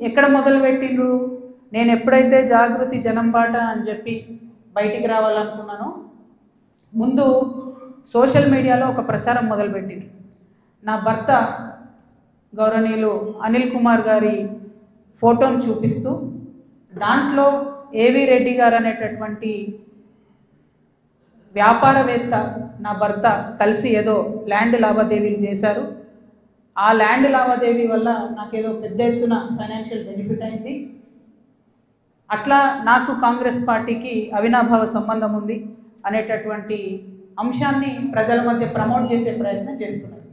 ఎక్కడ మొదలుపెట్టిండ్రు? నేను ఎప్పుడైతే జాగృతి జనంబాట అని చెప్పి బయటికి రావాలనుకున్నానో ముందు సోషల్ మీడియాలో ఒక ప్రచారం మొదలుపెట్టిండ్రు. నా భర్త గౌరవనీయులు అనిల్ కుమార్ గారి ఫోటోను చూపిస్తూ దాంట్లో ఏవి రెడ్డి గారు అనేటటువంటి వ్యాపారవేత్త నా భర్త కలిసి ఏదో ల్యాండ్ లావాదేవీలు చేశారు. ఆ ల్యాండ్ లావాదేవీ వల్ల నాకేదో పెద్ద ఎత్తున ఫైనాన్షియల్ బెనిఫిట్ అయింది, అట్లా నాకు కాంగ్రెస్ పార్టీకి అవినాభావ సంబంధం ఉంది అనేటటువంటి అంశాన్ని ప్రజల మధ్య ప్రమోట్ చేసే ప్రయత్నం చేస్తున్నారు.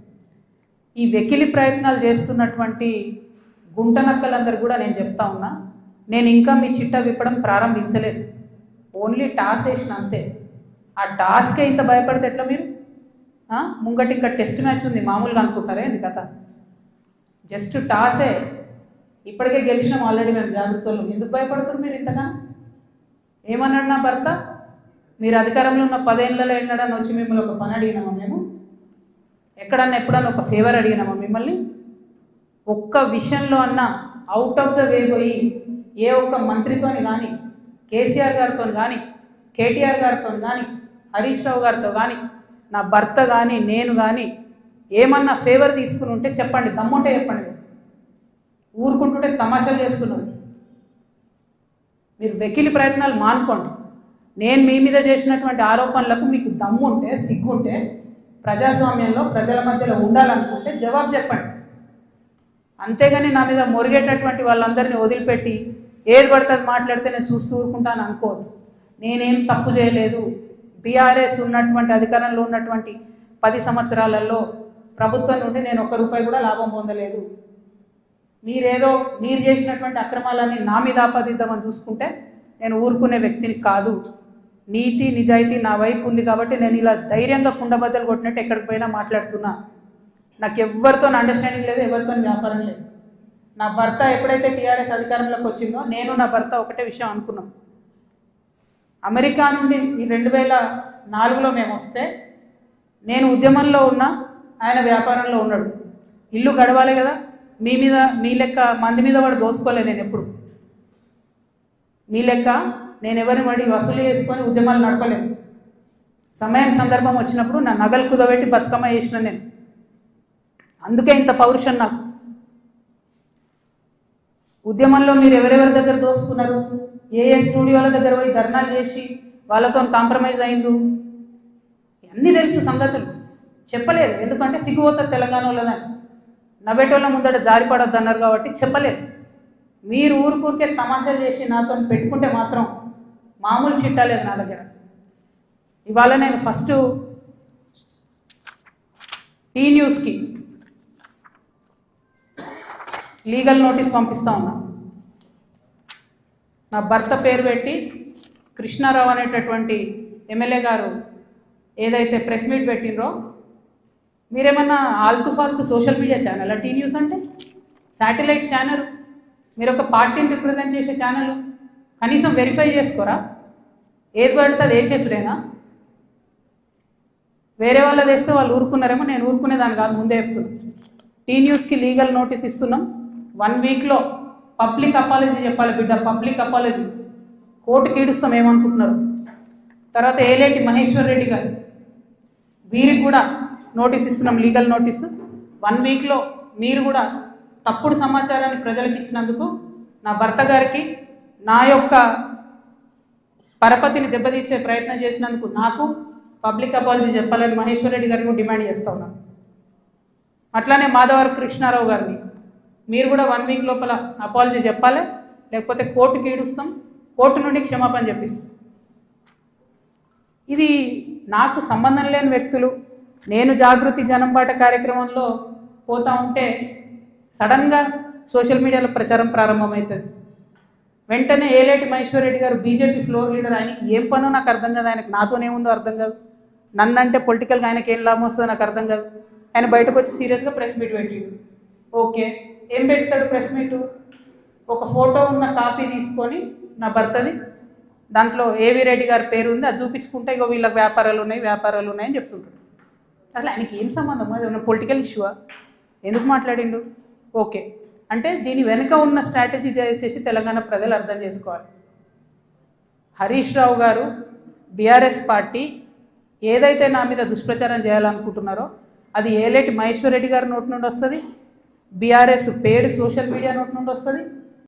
ఈ వెకిలి ప్రయత్నాలు చేస్తున్నటువంటి గుంటనక్కలందరూ కూడా నేను చెప్తా ఉన్నా, నేను ఇంకా మీ చిట్టా విప్పడం ప్రారంభించలేదు, ఓన్లీ టాస్ వేసిన అంతే. ఆ టాస్కే ఇంత భయపడితే ఎట్లా మీరు? ముంగటి ఇంకా టెస్ట్ మ్యాచ్ ఉంది, మామూలుగా అనుకుంటారే ఇది కథ. జస్ట్ టాసే, ఇప్పటికే గెలిచినాం ఆల్రెడీ మేము జాగ్రత్తలు. ఎందుకు భయపడుతున్నారు మీరు ఇంతగా? ఏమన్నాడు నా భర్త? మీరు అధికారంలో ఉన్న 10 ఏళ్ళలో ఎన్నడన్నా వచ్చి మిమ్మల్ని ఒక పని అడిగినామా? మేము ఎప్పుడన్నా ఒక ఫేవర్ అడిగినామా మిమ్మల్ని? ఒక్క విషయంలో అన్నా అవుట్ ఆఫ్ ద వే పోయి ఏ ఒక్క మంత్రితోని కానీ, కేసీఆర్ గారితో కానీ, కేటీఆర్ గారితో కానీ, హరీష్ రావు గారితో కానీ, నా భర్త కానీ నేను కానీ ఏమన్నా ఫేవర్ తీసుకుని ఉంటే చెప్పండి, దమ్ముంటే చెప్పండి. ఊరుకుంటుంటే తమాషాలు చేస్తున్నారు. మీరు వెకిలి ప్రయత్నాలు మానుకోండి. నేను మీ మీద చేసినటువంటి ఆరోపణలకు మీకు దమ్ముంటే, సిగ్గుంటే, ప్రజాస్వామ్యంలో ప్రజల మధ్యలో ఉండాలనుకుంటే జవాబు చెప్పండి. అంతేగాని నా మీద మొరిగేటటువంటి వాళ్ళందరినీ వదిలిపెట్టి ఏది పడుతుంది మాట్లాడితే నేను చూస్తూ ఊరుకుంటాను అనుకోవద్దు. నేనేం తప్పు చేయలేదు. బీఆర్ఎస్ ఉన్నటువంటి అధికారంలో ఉన్నటువంటి 10 సంవత్సరాలలో ప్రభుత్వం నుండి నేను ₹1 కూడా లాభం పొందలేదు. మీరు చేసినటువంటి అక్రమాలన్నీ నా మీద ఆపాదిద్దామని చూసుకుంటే నేను ఊరుకునే వ్యక్తిని కాదు. నీతి నిజాయితీ నా వైపు ఉంది కాబట్టి నేను ఇలా ధైర్యంగా కుండబద్దలు కొట్టినట్టు ఎక్కడికి పోయినా మాట్లాడుతున్నా. నాకు ఎవరితో అండర్స్టాండింగ్ లేదు, ఎవరితో వ్యాపారం లేదు. నా భర్త ఎప్పుడైతే టీఆర్ఎస్ అధికారంలోకి వచ్చిందో నేను నా భర్త ఒకటే విషయం అనుకున్నాం. అమెరికా నుండి 2004లో మేము వస్తే నేను ఉద్యమంలో ఉన్నా, ఆయన వ్యాపారంలో ఉన్నాడు. ఇల్లు గడవాలి కదా, మీ లెక్క మంది మీద వాడు దోసుకోలే. నేను ఎప్పుడు మీ లెక్క నేను ఎవరిని వాడి వసూలు చేసుకొని ఉద్యమాలు నడపలేను. సమయం సందర్భం వచ్చినప్పుడు నా నగలు కుదబెట్టి బతుకమ్మ చేసిన నేను. అందుకే ఇంత పౌరుషం నాకు. ఉద్యమంలో మీరు ఎవరెవరి దగ్గర దోసుకున్నారు, ఏ స్టూడియోల దగ్గర పోయి ధర్నాలు చేసి వాళ్ళతో కాంప్రమైజ్ అయిండు, అన్నీ తెలుసు సంగతులు. చెప్పలేదు, ఎందుకంటే సిగ్గుపోతుంది తెలంగాణ వాళ్ళదని. నవ్వేటోళ్ళ ముందట జారిపడొద్దు అన్నారు కాబట్టి చెప్పలేదు. మీరు ఊరికే తమాషాలు చేసి నాతో పెట్టుకుంటే మాత్రం మామూలు చిట్టా లేదు నా దగ్గర. ఇవాళ నేను ఫస్ట్ టీ న్యూస్కి లీగల్ నోటీస్ పంపిస్తా ఉన్నా. నా భర్త పేరు పెట్టి కృష్ణారావు అనేటటువంటి ఎమ్మెల్యే గారు ఏదైతే ప్రెస్ మీట్ పెట్టినరో, మీరేమన్నా ఆల్తు ఫాల్తు social media channel T news అంటే? శాటిలైట్ ఛానల్, మీరు ఒక పార్టీని రిప్రజెంట్ చేసే ఛానల్, కనీసం వెరిఫై చేసుకోరా? ఏది పడితే అది వేసేసుడేనా? వేరే వాళ్ళది వేస్తే వాళ్ళు ఊరుకున్నారేమో, నేను ఊరుకునేదాన్ని కాదు, ముందే చెప్తున్నాను. టీ న్యూస్కి లీగల్ నోటీస్ ఇస్తున్నాం. 1 వీక్లో పబ్లిక్ అపాలజీ చెప్పాలి బిడ్డ, పబ్లిక్ అపాలజీ. కోర్టుకి ఈడుస్తాం ఏమనుకుంటున్నారు. తర్వాత ఏలేటి మహేశ్వర్ రెడ్డి గారు, వీరికి కూడా నోటీస్ ఇస్తున్నాం, లీగల్ నోటీస్. 1 వీక్లో మీరు కూడా తప్పుడు సమాచారాన్ని ప్రజలకు ఇచ్చినందుకు, నా భర్త గారికి నా యొక్క పరపతిని దెబ్బతీసే ప్రయత్నం చేసినందుకు నాకు పబ్లిక్ అపాలజీ చెప్పాలని మహేశ్వర్ రెడ్డి గారిని డిమాండ్ చేస్తూ ఉన్నాను. అట్లానే మాధవర్ కృష్ణారావు గారిని మీరు కూడా 1 వీక్ లోపల అపాలజీ చెప్పాలి, లేకపోతే కోర్టుకి ఈడుస్తాం, కోర్టు నుండి క్షమాపణ చెప్పిస్తాం. ఇది నాకు సంబంధం లేని వ్యక్తులు. నేను జాగృతి జనంబాట కార్యక్రమంలో పోతా ఉంటే సడన్గా సోషల్ మీడియాలో ప్రచారం ప్రారంభమవుతుంది. వెంటనే ఏలేటి మహేశ్వర్ రెడ్డి గారు బీజేపీ ఫ్లోర్ లీడర్, ఆయనకి ఏం పనో నాకు అర్థం కాదు, ఆయనకు నాతోనేముందో అర్థం కాదు, నన్నంటే పొలిటికల్గా ఆయనకి ఏం లాభం వస్తుందో నాకు అర్థం కాదు. ఆయన బయటకు వచ్చి సీరియస్గా ప్రెస్ మీట్ పెట్టిండు. ఓకే, ఏం పెడతాడు ప్రెస్ మీటు? ఒక ఫోటో ఉన్న కాపీ తీసుకొని నా భర్తది, దాంట్లో ఏవి రెడ్డి గారి పేరు ఉంది, అది చూపించుకుంటే ఇగో వీళ్ళకి వ్యాపారాలు ఉన్నాయని చెప్తుంటాడు. అసలు ఆయనకి ఏం సంబంధం? అది ఉన్న పొలిటికల్ ఇష్యూవా? ఎందుకు మాట్లాడిండు? ఓకే, అంటే దీని వెనుక ఉన్న స్ట్రాటజీ చేసేసి తెలంగాణ ప్రజలు అర్థం చేసుకోవాలి. హరీష్ రావు గారు, బీఆర్ఎస్ పార్టీ ఏదైతే నా మీద దుష్ప్రచారం చేయాలనుకుంటున్నారో అది ఏలేటి మహేశ్వర్ రెడ్డి గారి నోటి నుండి వస్తుంది, బీఆర్ఎస్ పేడ్ సోషల్ మీడియా నోటి నుండి వస్తుంది,